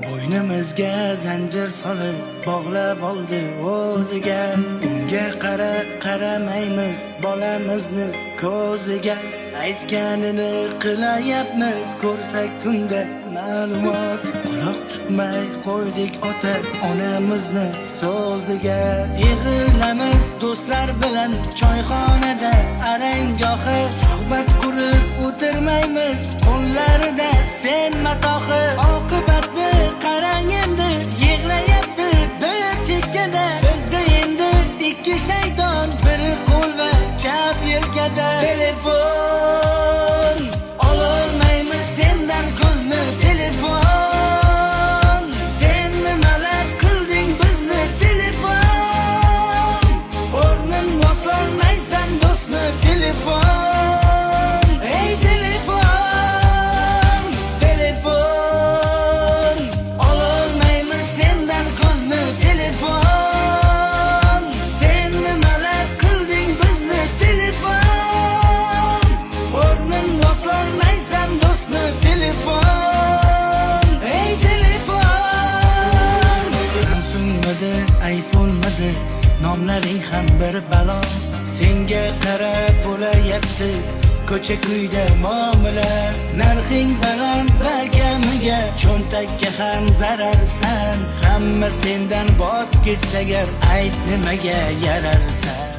Bo'ynimizga zanjir solib bog'lab oldi o'ziga. Unga qaramaymiz bolamizni ko'ziga. Aytganini qilayapmiz ko'rsak kunda ma'lumot. Quloq tutmay qo'ydik ota onamizni so'ziga. Yig'ilamiz do'stlar bilan choyxonada arangohi. Suhbat qurib o'tirmaymiz qo'llarida sen matohi. Oqibatni qarang endi yig'layapti bir chekkada. Bizda endi ikki shayton, biri qo'l va chap yelkada. Telefon ololmaymiz sendan ko'zni. Telefon sen nimalar qilding bizni. Telefon o'rnin bosolmaysan do'stni. Telefon ey telefon. Telefon ololmaymiz sendan ko'zni. Telefon sen nimalar qilding bizni. Telefon o'rnin bosolmaysan do'stni. Telefon ey telefon. Samsungmidi iPhone'midi nomlaring ham bir balo. Senga qarab bo'layapti ko'cha kuyda muomala. Narxing baland va kamiga cho'ntakka ham zararsan. Hamma sendan voz kechsa gar ayt nimaga yararsan.